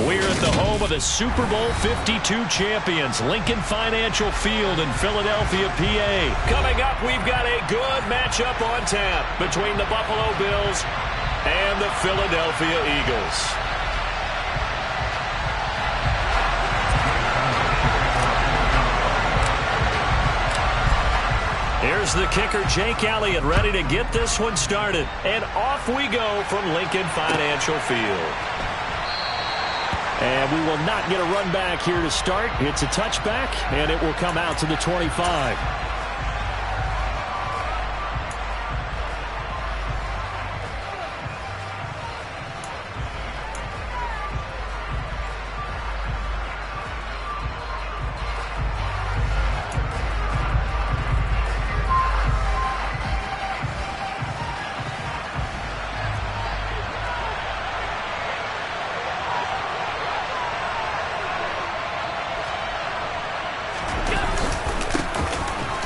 We're at the home of the Super Bowl 52 champions, Lincoln Financial Field in Philadelphia, PA. Coming up, we've got a good matchup on tap between the Buffalo Bills and the Philadelphia Eagles. Here's the kicker, Jake Elliott, ready to get this one started. And off we go from Lincoln Financial Field. And we will not get a run back here to start. It's a touchback, and it will come out to the 25.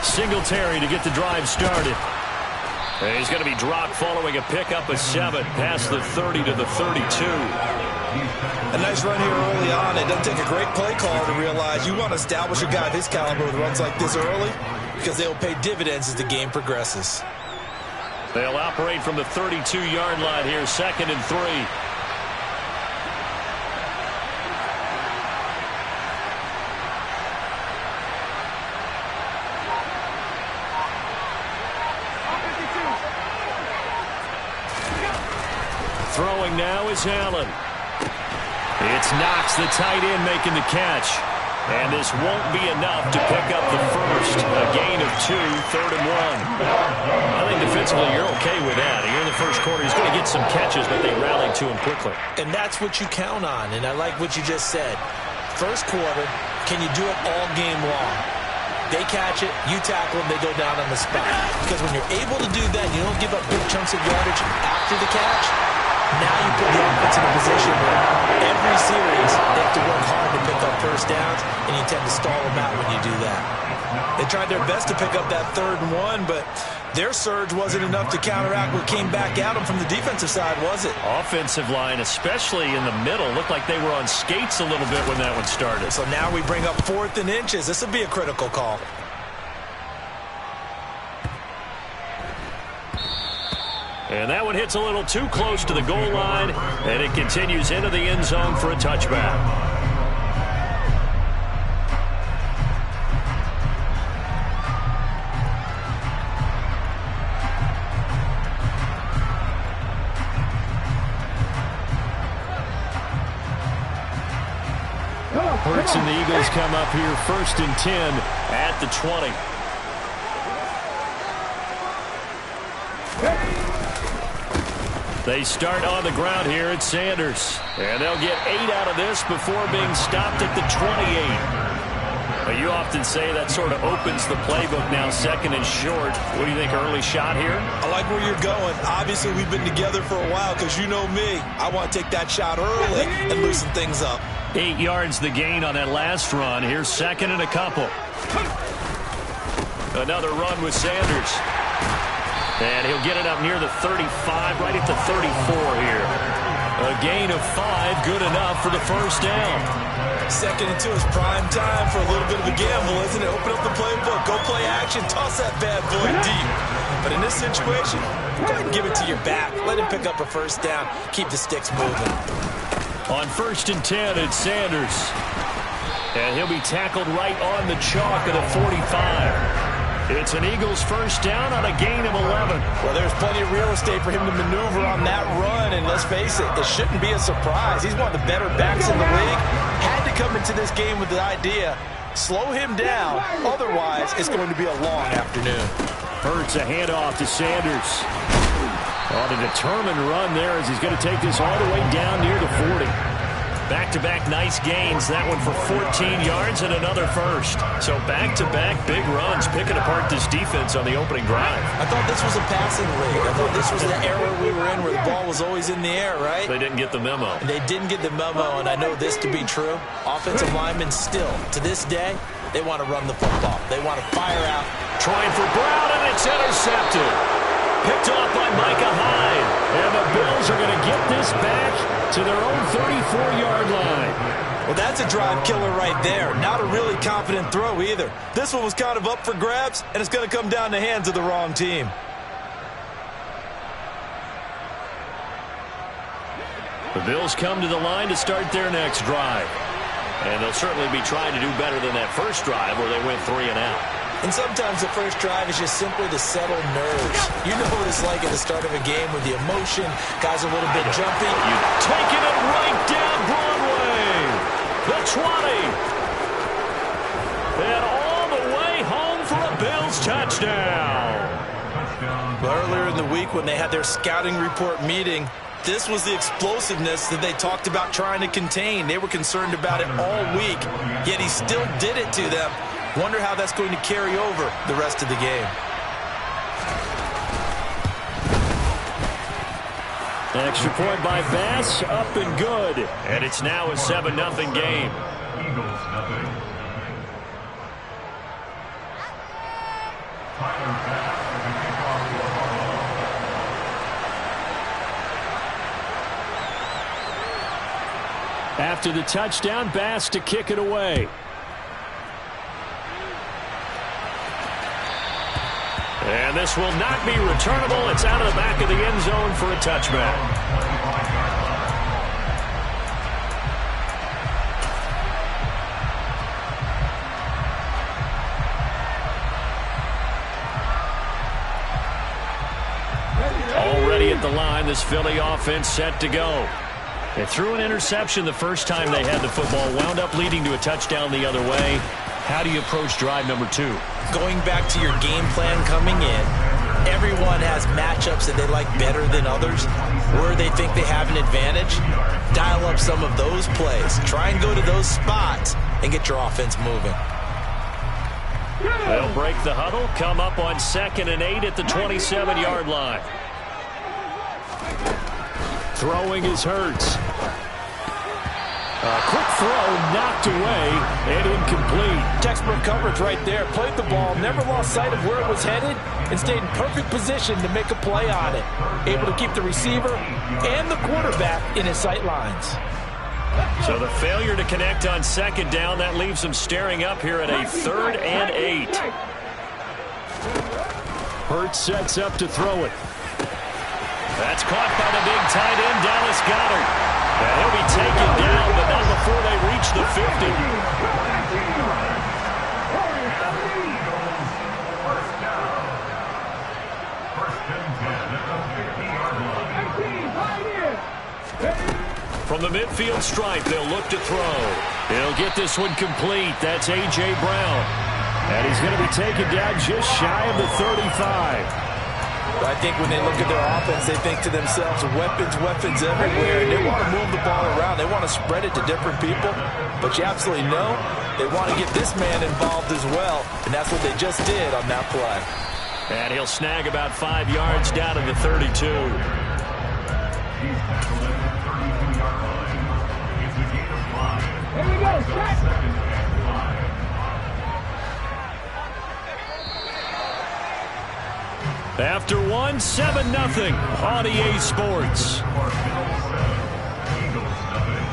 Singletary to get the drive started. And he's going to be dropped following a pickup of 7 past the 30 to the 32. A nice run here early on. It doesn't take a great play caller to realize you want to establish a guy of his caliber with runs like this early because they'll pay dividends as the game progresses. They'll operate from the 32-yard line here, 2nd and 3. Throwing now is Allen. It's Knox, the tight end, making the catch. And this won't be enough to pick up the first. A gain of 2, 3rd and 1. I think defensively you're okay with that. Here in the first quarter, he's going to get some catches, but they rallied to him quickly. And that's what you count on, and I like what you just said. First quarter, can you do it all game long? They catch it, you tackle them, they go down on the spot. Because when you're able to do that, you don't give up big chunks of yardage after the catch. Now you put the offense in a position where every series they have to work hard to pick up first downs, and you tend to stall them out when you do that. They tried their best to pick up that 3rd and 1, but their surge wasn't enough to counteract what came back at them from the defensive side, was it? Offensive line, especially in the middle, looked like they were on skates a little bit when that one started. So now we bring up 4th and inches. This will be a critical call. And that one hits a little too close to the goal line, and it continues into the end zone for a touchback. Hurts and the Eagles come up here 1st and 10 at the 20. They start on the ground here at Sanders. And they'll get 8 out of this before being stopped at the 28. But you often say that sort of opens the playbook now, 2nd and short. What do you think, early shot here? I like where you're going. Obviously, we've been together for a while because you know me. I want to take that shot early and loosen things up. 8 yards the gain on that last run. Here's 2nd and a couple. Another run with Sanders. And he'll get it up near the 35, right at the 34 here. A gain of 5, good enough for the first down. 2nd and 2 is prime time for a little bit of a gamble, isn't it? Open up the playbook, go play action, toss that bad boy deep. But in this situation, go ahead and give it to your back. Let him pick up a first down. Keep the sticks moving. On 1st and 10, it's Sanders. And he'll be tackled right on the chalk of the 45. It's an Eagles first down on a gain of 11. Well, there's plenty of real estate for him to maneuver on that run, and let's face it, it shouldn't be a surprise. He's one of the better backs in the league. Had to come into this game with the idea, slow him down, otherwise it's going to be a long afternoon. Hurts a handoff to Sanders. On a determined run there as he's going to take this all the way down near the 40. Back-to-back nice gains. That one for 14 yards and another first. So back-to-back big runs picking apart this defense on the opening drive. I thought this was a passing league. I thought this was the era we were in where the ball was always in the air, right? They didn't get the memo. They didn't get the memo, and I know this to be true. Offensive linemen still, to this day, they want to run the football. They want to fire out. Trying for Brown, and it's intercepted. Picked off by Micah Hyde. And the Bills are going to get this back to their own 34-yard line. Well, that's a drive killer right there. Not a really confident throw either. This one was kind of up for grabs, and it's going to come down the hands of the wrong team. The Bills come to the line to start their next drive. And they'll certainly be trying to do better than that first drive where they went 3 and out. And sometimes the first drive is just simply to settle nerves. You know what it's like at the start of a game with the emotion, guys a little bit jumpy. You've taken it right down Broadway. The 20. And all the way home for a Bills touchdown. But earlier in the week when they had their scouting report meeting, this was the explosiveness that they talked about trying to contain. They were concerned about it all week, yet he still did it to them. Wonder how that's going to carry over the rest of the game. Extra point by Bass, up and good. And it's now a 7-0 game. Eagles, nothing. Tyler Bass with the kickoff for After the touchdown, Bass to kick it away. And this will not be returnable. It's out of the back of the end zone for a touchback. Already at the line, this Philly offense set to go. They threw an interception the first time they had the football, wound up leading to a touchdown the other way. How do you approach drive number 2? Going back to your game plan coming in, everyone has matchups that they like better than others, where they think they have an advantage. Dial up some of those plays. Try and go to those spots and get your offense moving. They'll break the huddle, come up on 2nd and 8 at the 27-yard line. Throwing is Hurts. Quick throw, knocked away, and incomplete. Textbook coverage right there. Played the ball, never lost sight of where it was headed, and stayed in perfect position to make a play on it. Able to keep the receiver and the quarterback in his sight lines. So the failure to connect on 2nd down, that leaves them staring up here at a 3rd and 8. Hurts sets up to throw it. That's caught by the big tight end, Dallas Goedert. And he'll be taken down, but not before they reach the 50. From the midfield stripe, they'll look to throw. He'll get this one complete. That's A.J. Brown. And he's going to be taken down just shy of the 35. I think when they look at their offense, they think to themselves, weapons, weapons everywhere. And they want to move the ball around. They want to spread it to different people. But you absolutely know they want to get this man involved as well. And that's what they just did on that play. And he'll snag about 5 yards down to the 32. He's tackled at the 32-yard line. It's a gain of 5. Here we go, set. 2nd and 5. After 1, 7-0 on EA Sports. Eagles, nothing.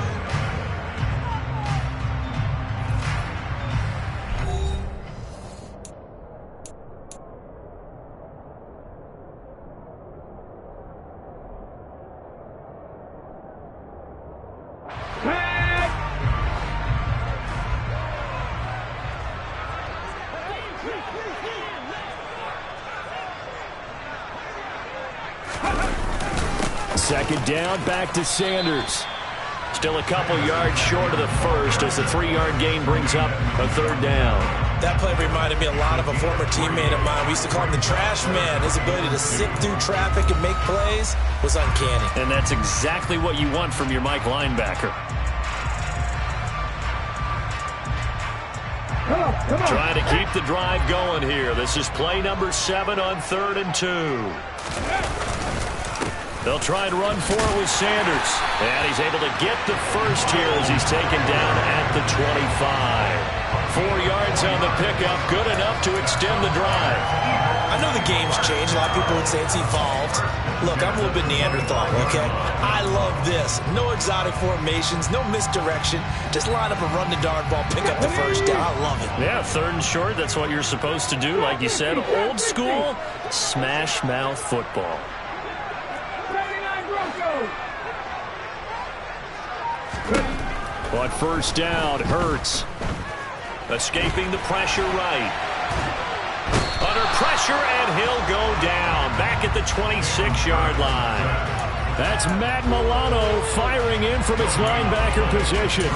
Second down, back to Sanders. Still a couple yards short of the first as the 3-yard gain brings up a 3rd down. That play reminded me a lot of a former teammate of mine. We used to call him the trash man. His ability to sit through traffic and make plays was uncanny. And that's exactly what you want from your Mike linebacker. Come on. Trying to keep the drive going here. This is play number 7 on 3rd and 2. They'll try and run for it with Sanders. And he's able to get the first here as he's taken down at the 25. 4 yards on the pickup, good enough to extend the drive. I know the game's changed. A lot of people would say it's evolved. Look, I'm a little bit Neanderthal, okay? I love this. No exotic formations, no misdirection. Just line up and run the darn ball, pick up the first down. I love it. Yeah, 3rd and short, that's what you're supposed to do. Like you said, old school, smash mouth football. On first down, Hurts. Escaping the pressure right. Under pressure, and he'll go down. Back at the 26-yard line. That's Matt Milano firing in from his linebacker position.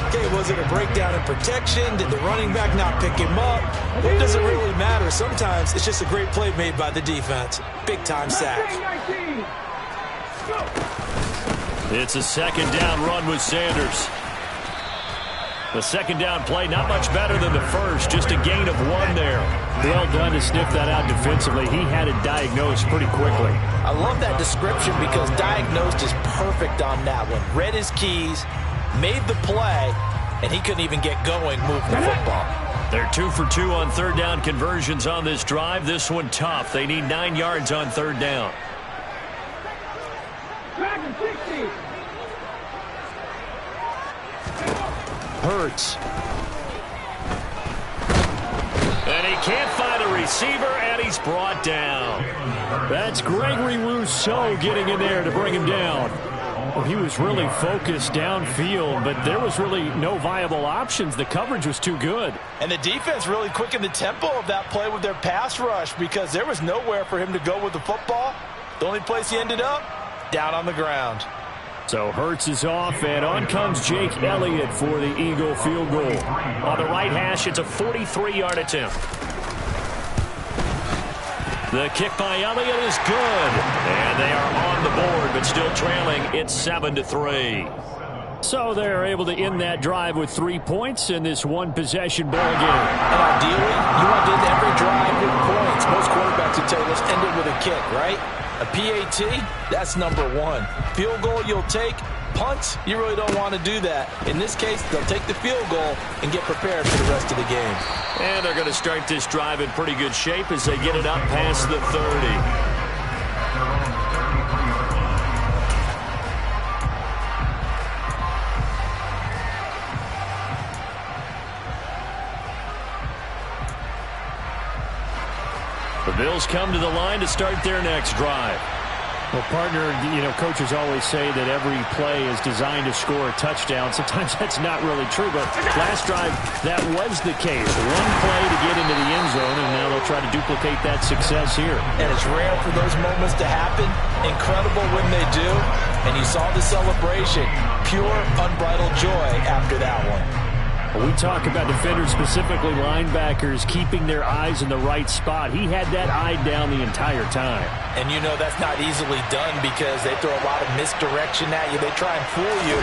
Okay, was it a breakdown in protection? Did the running back not pick him up? It doesn't really matter. Sometimes it's just a great play made by the defense. Big-time sack. It's a 2nd down run with Sanders. The 2nd down play, not much better than the first, just a gain of 1 there. Well done to sniff that out defensively. He had it diagnosed pretty quickly. I love that description because diagnosed is perfect on that one. Read his keys, made the play, and he couldn't even get going moving the football. They're 2 for 2 on 3rd down conversions on this drive. This one tough. They need 9 yards on 3rd down. Hurts. And he can't find a receiver, and he's brought down. That's Gregory Rousseau getting in there to bring him down. Well, he was really focused downfield, but there was really no viable options. The coverage was too good. And the defense really quickened the tempo of that play with their pass rush because there was nowhere for him to go with the football. The only place he ended up, down on the ground. So Hurts is off, and on comes Jake Elliott for the Eagle field goal. On the right hash, it's a 43-yard attempt. The kick by Elliott is good. And they are on the board, but still trailing. It's 7-3. So they're able to end that drive with 3 points in this one-possession ball game. And ideally, you want to end every drive with points. Most quarterbacks would tell you, let's end it with a kick, right? A PAT, that's number 1. Field goal you'll take. Punts, you really don't want to do that. In this case, they'll take the field goal and get prepared for the rest of the game. And they're going to start this drive in pretty good shape as they get it up past the 30. The Bills come to the line to start their next drive. Well, partner, coaches always say that every play is designed to score a touchdown. Sometimes that's not really true, but last drive, that was the case. One play to get into the end zone, and now they'll try to duplicate that success here. And it's rare for those moments to happen. Incredible when they do. And you saw the celebration. Pure, unbridled joy after that one. We talk about defenders, specifically linebackers, keeping their eyes in the right spot. He had that eye down the entire time. And that's not easily done because they throw a lot of misdirection at you. They try and fool you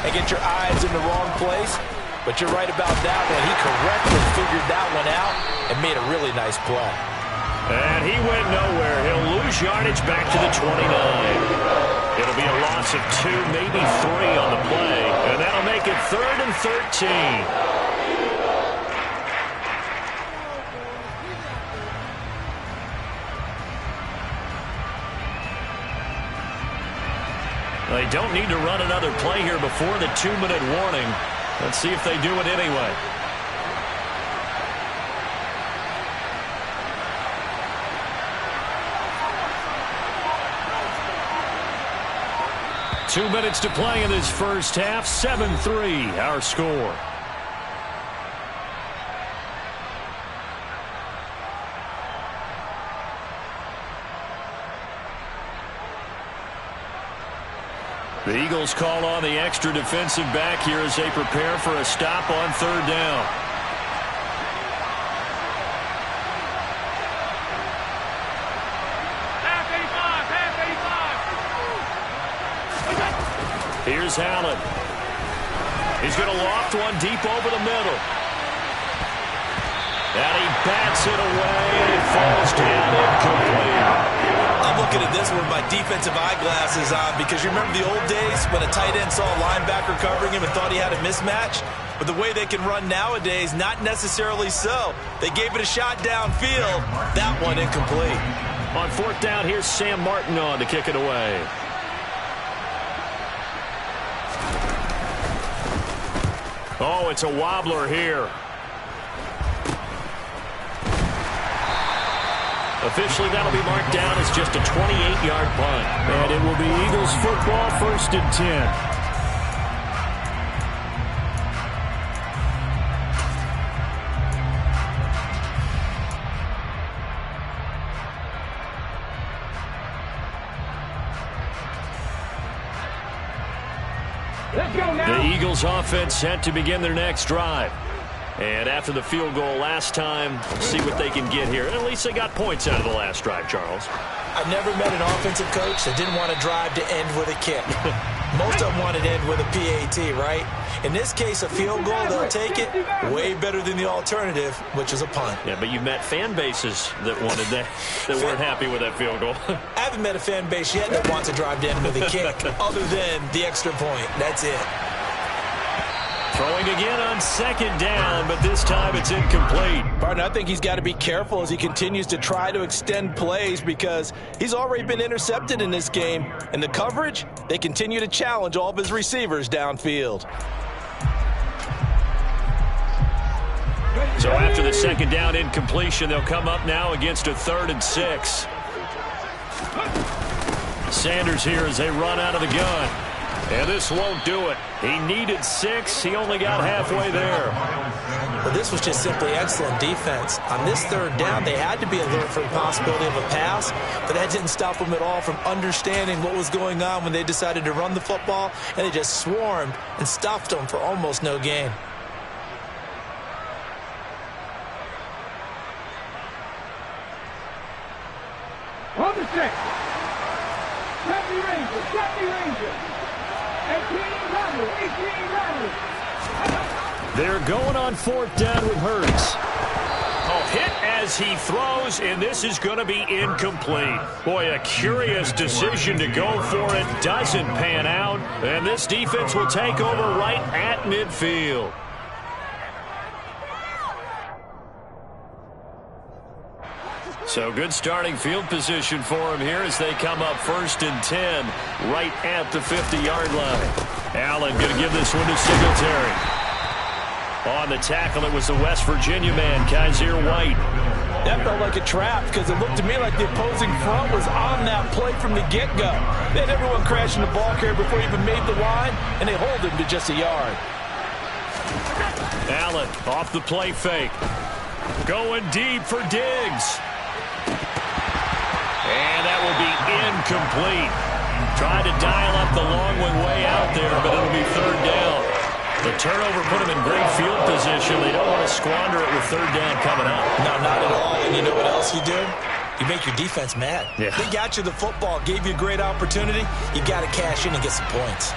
and get your eyes in the wrong place. But you're right about that one. He correctly figured that one out and made a really nice play. And he went nowhere. He'll lose yardage back to the 29. It'll be a loss of 2, maybe 3 on the play. And that'll make it 3rd and 13. They don't need to run another play here before the 2-minute warning. Let's see if they do it anyway. Two minutes to play in this first half. 7-3, our score. The Eagles call on the extra defensive back here as they prepare for a stop on 3rd down. Here's Allen. He's going to loft one deep over the middle. And he bats it away, and it falls down incomplete. I'm looking looking at this with my defensive eyeglasses on, because you remember the old days when a tight end saw a linebacker covering him and thought he had a mismatch? But the way they can run nowadays, not necessarily so. They gave it a shot downfield. That one incomplete. On fourth down, here's Sam Martin on to kick it away. Oh, it's a wobbler here. Officially, that'll be marked down as just a 28-yard punt. And it will be Eagles football, 1st and 10. The Eagles offense set to begin their next drive. And after the field goal last time, see what they can get here. At least they got points out of the last drive, Charles. I've never met an offensive coach that didn't want to drive to end with a kick. Most of them wanted to end with a PAT, right? In this case, a field goal, they'll take it. Way better than the alternative, which is a punt. Yeah, but you've met fan bases that wanted that, that weren't happy with that field goal. I haven't met a fan base yet that wants to drive to end with a kick, other than the extra point. That's it. Throwing again on 2nd down, but this time it's incomplete. Partner, I think he's got to be careful as he continues to try to extend plays, because he's already been intercepted in this game. And the coverage, they continue to challenge all of his receivers downfield. So after the 2nd down incompletion, they'll come up now against a 3rd and 6. Sanders here as they run out of the gun. And this won't do it. He needed 6. He only got halfway there. Well, this was just simply excellent defense. On this 3rd down, they had to be alert for the possibility of a pass, but that didn't stop them at all from understanding what was going on when they decided to run the football, and they just swarmed and stuffed them for almost no gain. On the 6. Safety Rangers. 18 runners. They're going on 4th down with Hurts. Oh, hit as he throws, and this is going to be incomplete. Boy, a curious decision to go for it. Doesn't pan out, and this defense will take over right at midfield. So good starting field position for him here as they come up 1st and 10 right at the 50-yard line. Allen going to give this one to Singletary. On the tackle, it was the West Virginia man, Kaiser White. That felt like a trap, because it looked to me like the opposing front was on that play from the get-go. They had everyone crashing the ball carrier before he even made the line, and they hold him to just a yard. Allen off the play fake. Going deep for Diggs. And that will be incomplete. Tried to dial up the long one way out there, but it'll be 3rd down. The turnover put them in great field position. They don't want to squander it with 3rd down coming up. No, not at all. And you know what else you do? You make your defense mad. Yeah. They got you the football, gave you a great opportunity. You got to cash in and get some points.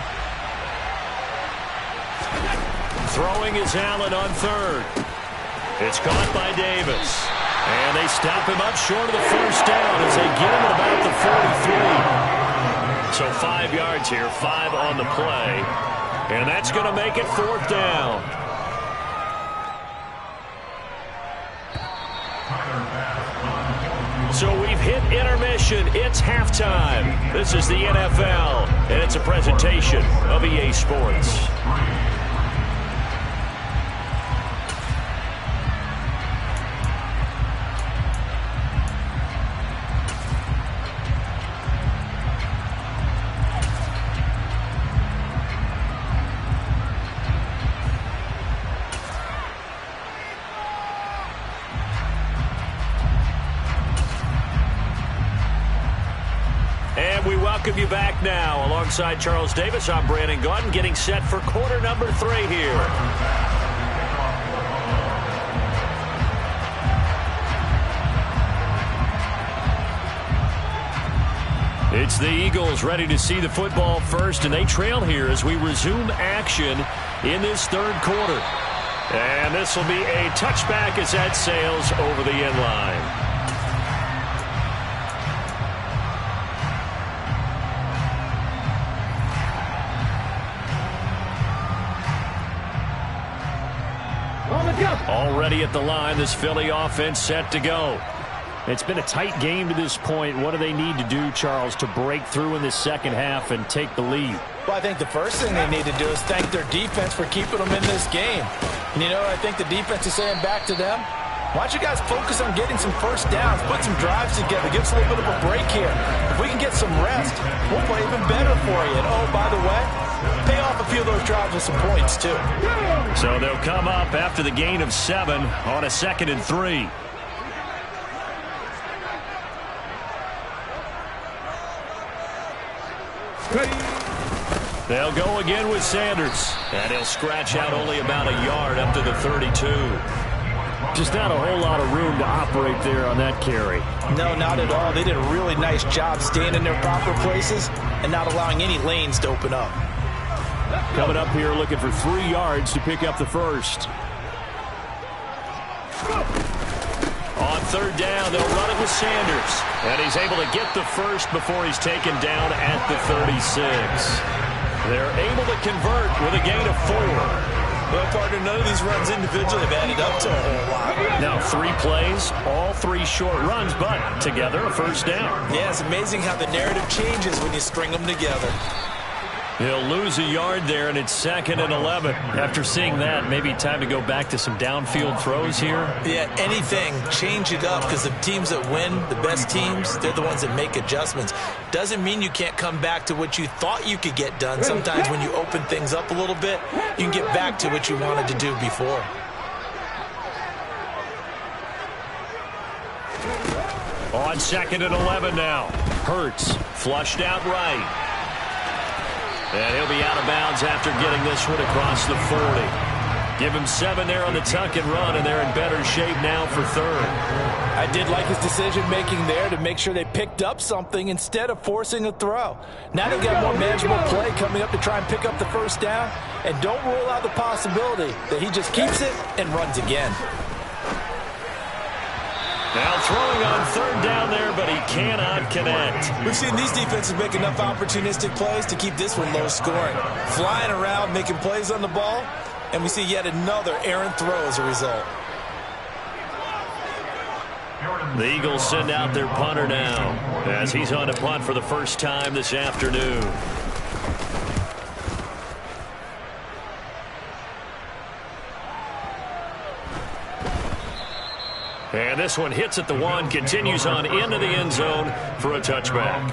Throwing is Allen on 3rd. It's caught by Davis. And they stop him up short of the 1st down as they get him at about the 43. So 5 yards here, 5 on the play. And that's going to make it 4th down. So we've hit intermission. It's halftime. This is the NFL, and it's a presentation of EA Sports. Welcome you back now. Alongside Charles Davis, I'm Brandon Gaudin, getting set for quarter number 3 here. It's the Eagles ready to see the football first, and they trail here as we resume action in this 3rd quarter. And this will be a touchback as that sails over the end line. Already at the line, this Philly offense set to go. It's been a tight game to this point. What do they need to do, Charles, to break through in this second half and take the lead? Well, I think the first thing they need to do is thank their defense for keeping them in this game. And you know what I think the defense is saying back to them? Why don't you guys focus on getting some first downs, put some drives together, give us a little bit of a break here. If we can get some rest, we'll play even better for you. And, oh, by the way, pay off a few of those drives with some points, too. So they'll come up after the gain of 7 on a 2nd and 3. They'll go again with Sanders. And he'll scratch out only about a yard up to the 32. Just not a whole lot of room to operate there on that carry. No, not at all. They did a really nice job staying in their proper places and not allowing any lanes to open up. Coming up here looking for 3 yards to pick up the first. On 3rd down, they'll run it with Sanders. And he's able to get the first before he's taken down at the 36. They're able to convert with a gain of 4. Well, partner, none of these runs individually have added up to a whole lot. Now 3 plays, all 3 short runs, but together a first down. Yeah, it's amazing how the narrative changes when you string them together. He'll lose a yard there, and it's 2nd and 11. After seeing that, maybe time to go back to some downfield throws here. Yeah, anything. Change it up, because the teams that win, the best teams, they're the ones that make adjustments. Doesn't mean you can't come back to what you thought you could get done. Sometimes when you open things up a little bit, you can get back to what you wanted to do before. On 2nd and 11 now. Hurts flushed out right. And he'll be out of bounds after getting this one across the 40. Give him 7 there on the tuck and run, and they're in better shape now for 3rd. I did like his decision-making there to make sure they picked up something instead of forcing a throw. Now they got more manageable play coming up to try and pick up the first down, and don't rule out the possibility that he just keeps it and runs again. Now throwing on 3rd down there, but he cannot connect. We've seen these defenses make enough opportunistic plays to keep this one low scoring. Flying around, making plays on the ball, and we see yet another errant throw as a result. The Eagles send out their punter now as he's on to punt for the first time this afternoon. And this one hits at the 1, continues on into the end zone for a touchback.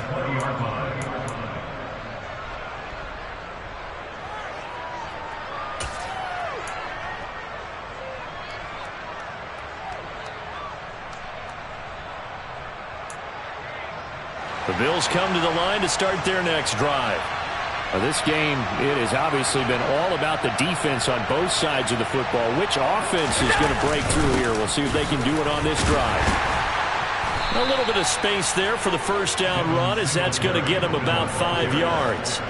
The Bills come to the line to start their next drive. This game, it has obviously been all about the defense on both sides of the football. Which offense is going to break through here? We'll see if they can do it on this drive. A little bit of space there for the first down run, as that's going to get them about 5 yards.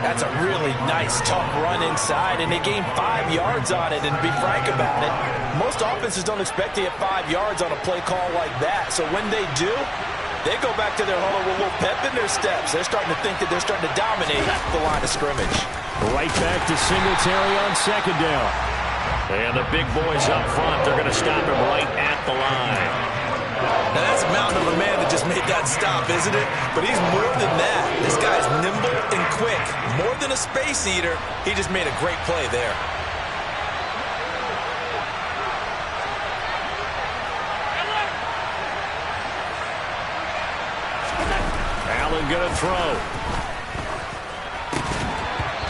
That's a really nice, tough run inside, and they gained 5 yards on it. And to be frank about it, most offenses don't expect to get 5 yards on a play call like that. So when they do, they go back to their huddle with a little pep in their steps. They're starting to think that they're starting to dominate the line of scrimmage. Right back to Singletary on 2nd down. And the big boys up front, they're going to stop him right at the line. Now that's a mountain of a man that just made that stop, isn't it? But he's more than that. This guy's nimble and quick. More than a space eater, he just made a great play there. Going to throw.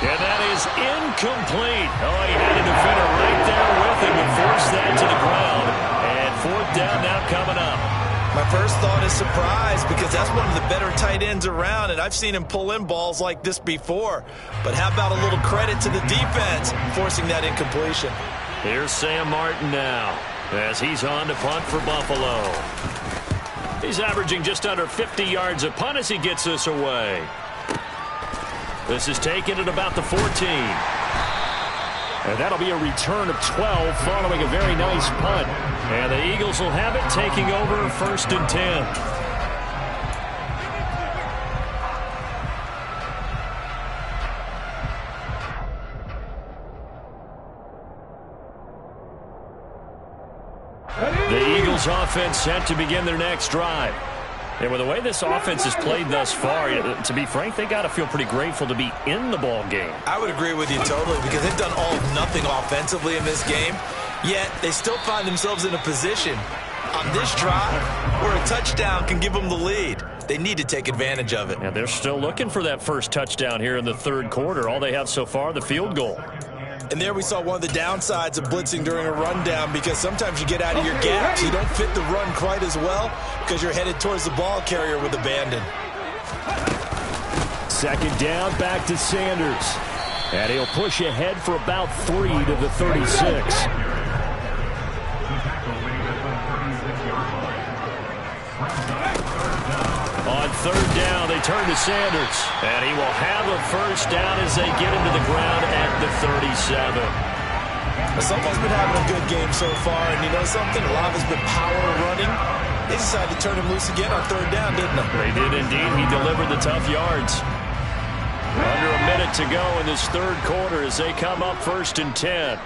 And that is incomplete. Oh, he had a defender right there with him and forced that to the ground. And 4th down now coming up. My first thought is surprise, because that's one of the better tight ends around, and I've seen him pull in balls like this before. But how about a little credit to the defense forcing that incompletion? Here's Sam Martin now as he's on to punt for Buffalo. He's averaging just under 50 yards a punt as he gets this away. This is taken at about the 14. And that'll be a return of 12 following a very nice punt. And the Eagles will have it, taking over 1st and 10. Bills offense set to begin their next drive. And with the way this offense has played thus far, to be frank, they got to feel pretty grateful to be in the ball game. I would agree with you totally because they've done all or nothing offensively in this game, yet they still find themselves in a position on this drive where a touchdown can give them the lead. They need to take advantage of it. And they're still looking for that first touchdown here in the third quarter. All they have so far, the field goal. And there we saw one of the downsides of blitzing during a rundown because sometimes you get out of your gaps. You don't fit the run quite as well because you're headed towards the ball carrier with abandon. Second down, back to Sanders. And he'll push ahead for about 3 to the 36. On third down, they turn to Sanders. And he will have a first down as they get him to the ground at the 37. Someone's been having a good game so far, and you know something? A lot of it's been power running. They decided to turn him loose again on third down, didn't they? They did indeed. He delivered the tough yards. Under a minute to go in this third quarter as they come up 1st and 10.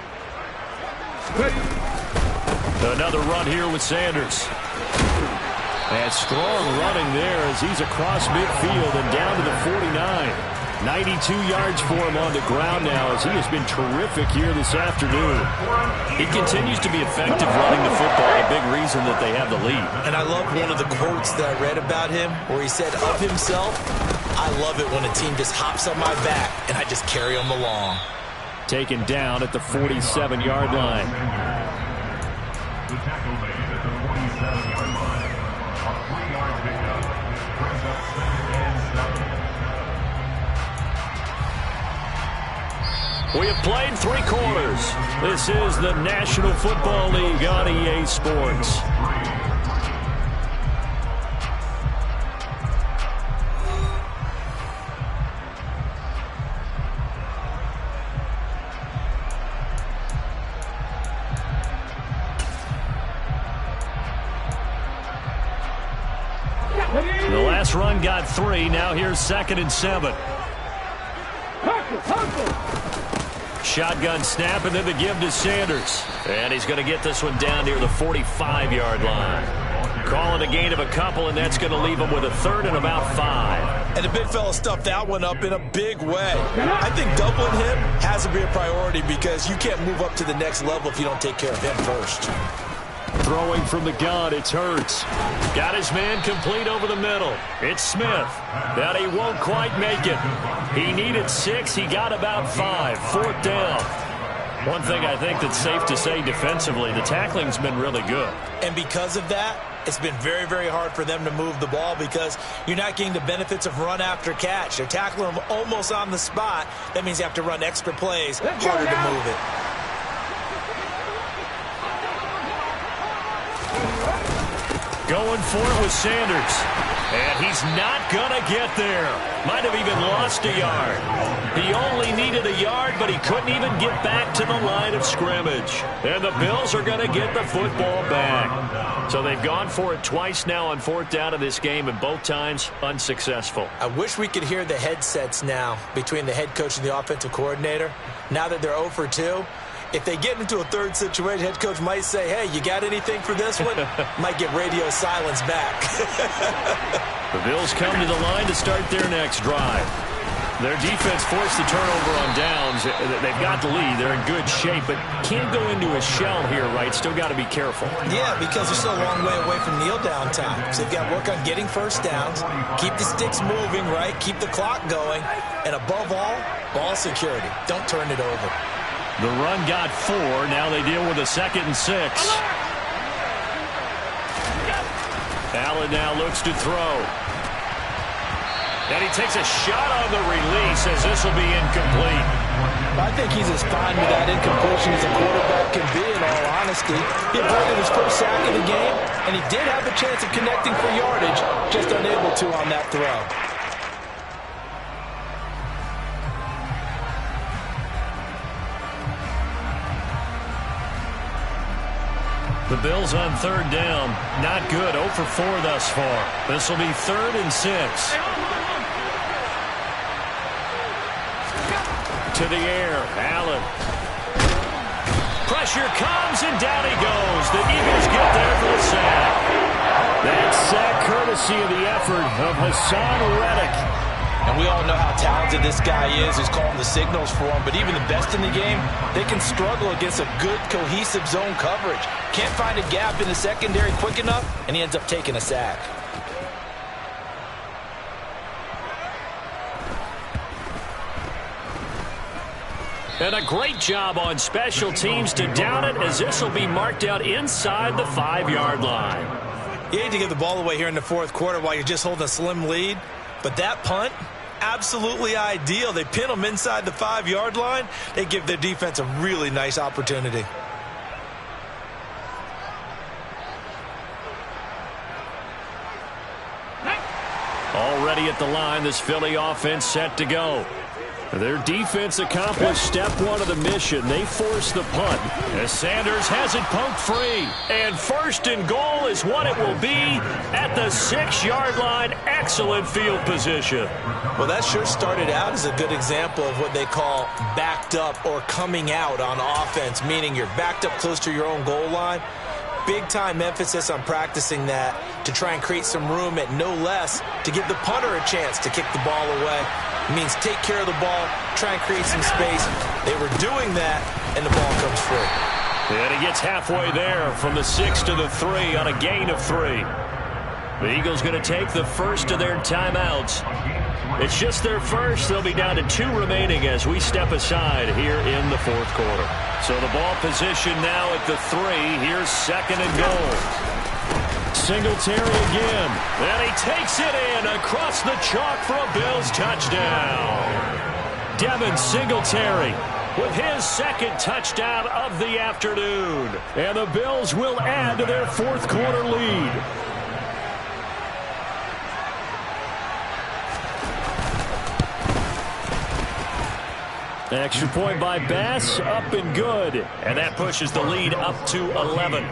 Another run here with Sanders. And strong running there as he's across midfield and down to the 49. 92 yards for him on the ground now as he has been terrific here this afternoon. He continues to be effective running the football, a big reason that they have the lead. And I love one of the quotes that I read about him where he said of himself, I love it when a team just hops on my back and I just carry them along. Taken down at the 47-yard line. The tackle made at the 47-yard line. A 3-yard pickup brings up 2nd and 7. We have played 3 quarters. This is the National Football League on EA Sports. The last run got 3. Now here's 2nd and 7. Shotgun snap and then the give to Sanders. And he's going to get this one down near the 45-yard line. Calling a gain of a couple, and that's going to leave him with a 3rd and about 5. And the big fella stuffed that one up in a big way. I think doubling him has to be a priority because you can't move up to the next level if you don't take care of him first. Throwing from the gun, it's Hurts. Got his man complete over the middle. It's Smith. That he won't quite make it. He needed 6. He got about 5. 4th down. One thing I think that's safe to say defensively, the tackling's been really good. And because of that, it's been very, very hard for them to move the ball because you're not getting the benefits of run after catch. They're tackling them almost on the spot. That means you have to run extra plays, harder to move it. Going for it with Sanders. And he's not going to get there. Might have even lost a yard. He only needed a yard, but he couldn't even get back to the line of scrimmage. And the Bills are going to get the football back. So they've gone for it twice now on 4th down in this game, and both times unsuccessful. I wish we could hear the headsets now between the head coach and the offensive coordinator. Now that they're 0 for 2. If they get into a third situation, head coach might say, hey, you got anything for this one? Might get radio silence back. The Bills come to the line to start their next drive. Their defense forced the turnover on downs. They've got the lead. They're in good shape, but can't go into a shell here, right? Still got to be careful. Yeah, because they're still a long way away from kneel down time. So they've got to work on getting first downs, keep the sticks moving, right? Keep the clock going. And above all, ball security. Don't turn it over. The run got 4. Now they deal with a 2nd and 6. Allen now looks to throw. And he takes a shot on the release as this will be incomplete. I think he's as fine with that incompletion as a quarterback can be, in all honesty. He avoided his first sack of the game, and he did have a chance of connecting for yardage, just unable to on that throw. The Bills on 3rd down. Not good. 0 for 4 thus far. This will be 3rd and 6. To the air. Allen. Pressure comes, and down he goes. The Eagles get there for the sack. That sack courtesy of the effort of Hassan Reddick. And we all know how talented this guy is who's calling the signals for him. But even the best in the game, they can struggle against a good, cohesive zone coverage. Can't find a gap in the secondary quick enough, and he ends up taking a sack. And a great job on special teams to down it, as this will be marked out inside the 5-yard line. You hate to give the ball away here in the fourth quarter while you're just holding a slim lead, but that punt, absolutely ideal. They pin them inside the 5-yard line. They give their defense a really nice opportunity. Already at the line, this Philly offense set to go. Their defense accomplished step one of the mission. They forced the punt as Sanders has it poked free. And first and goal is what it will be at the 6-yard line. Excellent field position. Well, that sure started out as a good example of what they call backed up or coming out on offense, meaning you're backed up close to your own goal line. Big-time emphasis on practicing that to try and create some room at no less to give the punter a chance to kick the ball away. It means take care of the ball, try and create some space. They were doing that, and the ball comes free. And he gets halfway there from the 6 to the 3 on a gain of 3. The Eagles going to take the first of their timeouts. It's just their first. They'll be down to 2 remaining as we step aside here in the fourth quarter. So the ball position now at the 3. Here's second and goal. Singletary again. And he takes it in across the chalk for a Bills touchdown. Devin Singletary with his second touchdown of the afternoon. And the Bills will add to their fourth quarter lead. Extra point by Bass, up and good. And that pushes the lead up to 11.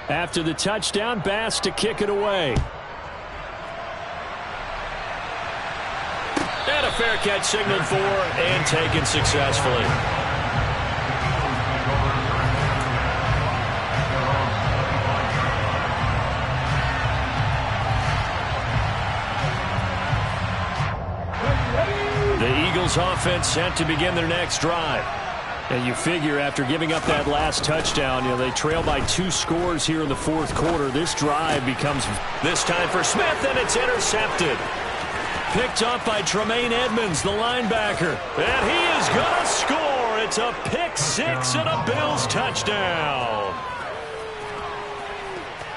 After the touchdown, Bass to kick it away. And a fair catch signaled for and taken successfully. The Eagles offense set to begin their next drive. And you figure after giving up that last touchdown, they trail by 2 scores here in the fourth quarter. This drive becomes this time for Smith, and it's intercepted. Picked up by Tremaine Edmonds, the linebacker. And he is going to score. It's a pick 6 and a Bills touchdown.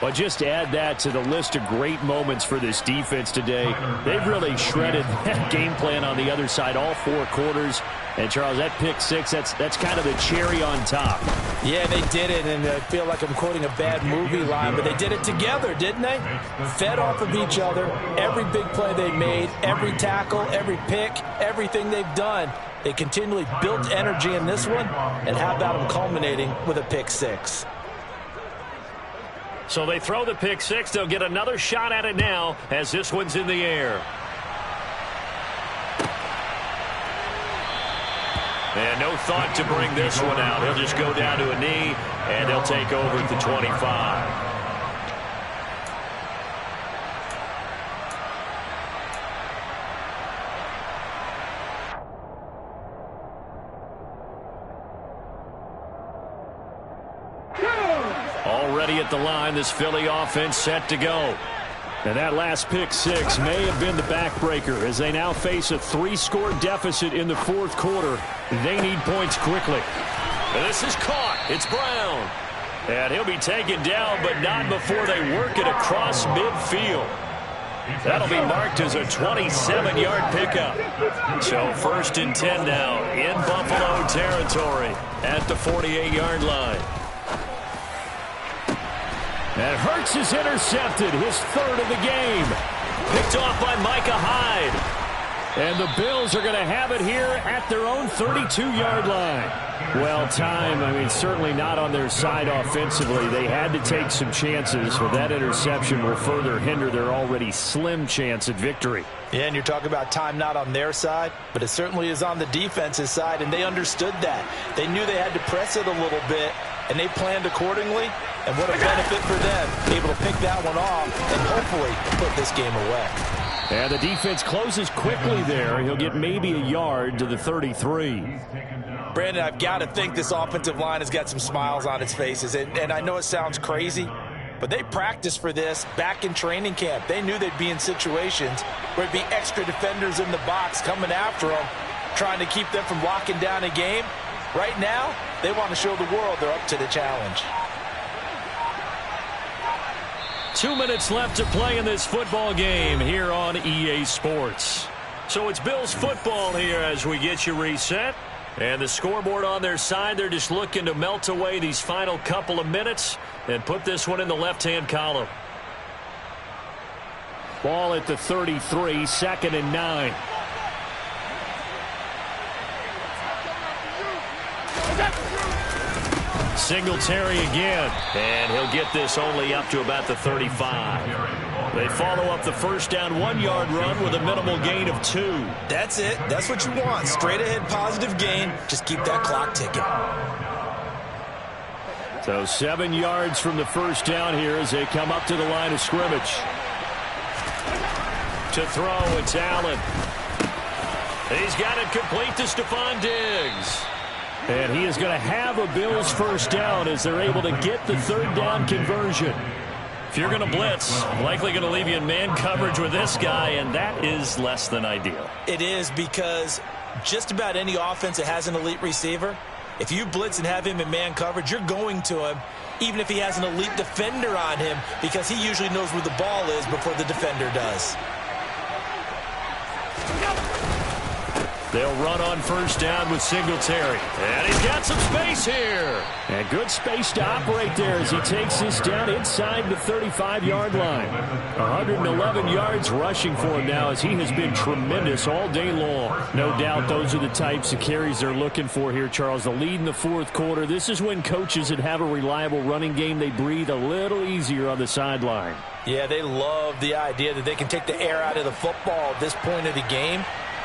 Well, just add that to the list of great moments for this defense today. They've really shredded that game plan on the other side all 4 quarters. And, Charles, that pick 6, that's kind of the cherry on top. Yeah, they did it, and I feel like I'm quoting a bad movie line, but they did it together, didn't they? Fed off of each other, every big play they made, every tackle, every pick, everything they've done. They continually built energy in this one, and how about them culminating with a pick 6? So they throw the pick 6. They'll get another shot at it now as this one's in the air. And no thought to bring this one out. He'll just go down to a knee, and they'll take over at the 25. Already at the line, this Philly offense set to go. And that last pick 6 may have been the backbreaker as they now face a 3-score deficit in the fourth quarter. They need points quickly. And this is caught. It's Brown. And he'll be taken down, but not before they work it across midfield. That'll be marked as a 27-yard pickup. So first and 10 now in Buffalo territory at the 48-yard line. And Hurts is intercepted, his 3rd of the game. Picked off by Micah Hyde. And the Bills are going to have it here at their own 32-yard line. Well, time, certainly not on their side offensively. They had to take some chances, but that interception will further hinder their already slim chance at victory. Yeah, and you're talking about time not on their side, but it certainly is on the defense's side, and they understood that. They knew they had to press it a little bit, and they planned accordingly, and what a benefit for them, able to pick that one off and hopefully put this game away. And the defense closes quickly there. He'll get maybe a yard to the 33. Brandon, I've got to think this offensive line has got some smiles on its faces, and I know it sounds crazy, but they practiced for this back in training camp. They knew they'd be in situations where it'd be extra defenders in the box coming after them, trying to keep them from locking down a game. Right now, they want to show the world they're up to the challenge. 2 minutes left to play in this football game here on EA Sports. So it's Bills football here as we get you reset. And the scoreboard on their side, they're just looking to melt away these final couple of minutes and put this one in the left-hand column. Ball at the 33, 2nd and 9. Singletary again, and he'll get this only up to about the 35. They follow up the first down 1-yard run with a minimal gain of 2. That's it. That's what you want. Straight ahead positive gain. Just keep that clock ticking. So 7 yards from the first down here as they come up to the line of scrimmage. To throw, it's Allen. He's got it complete to Stephon Diggs. And he is going to have a Bills first down as they're able to get the third down conversion. If you're going to blitz, likely going to leave you in man coverage with this guy, and that is less than ideal. It is, because just about any offense that has an elite receiver, if you blitz and have him in man coverage, you're going to him, even if he has an elite defender on him, because he usually knows where the ball is before the defender does. They'll run on first down with Singletary. And he's got some space here. And good space to operate there as he takes this down inside the 35-yard line. 111 yards rushing for him now as he has been tremendous all day long. No doubt those are the types of carries they're looking for here, Charles. The lead in the fourth quarter. This is when coaches that have a reliable running game, they breathe a little easier on the sideline. Yeah, they love the idea that they can take the air out of the football at this point of the game.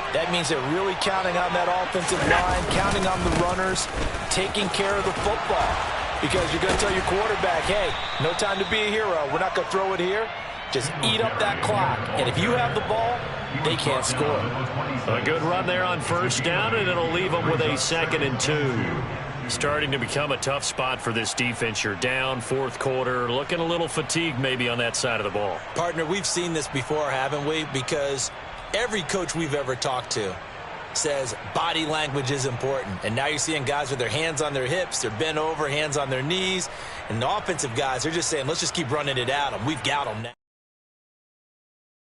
That means they're really counting on that offensive line, counting on the runners, taking care of the football. Because you're going to tell your quarterback, hey, no time to be a hero. We're not going to throw it here. Just eat up that clock. And if you have the ball, they can't score. A good run there on first down, and it'll leave them with a 2nd and 2. Starting to become a tough spot for this defense. You're down fourth quarter, looking a little fatigued maybe on that side of the ball. Partner, we've seen this before, haven't we? Because every coach we've ever talked to says body language is important. And now you're seeing guys with their hands on their hips, they're bent over, hands on their knees. And the offensive guys, they're just saying, let's just keep running it at them. We've got them now.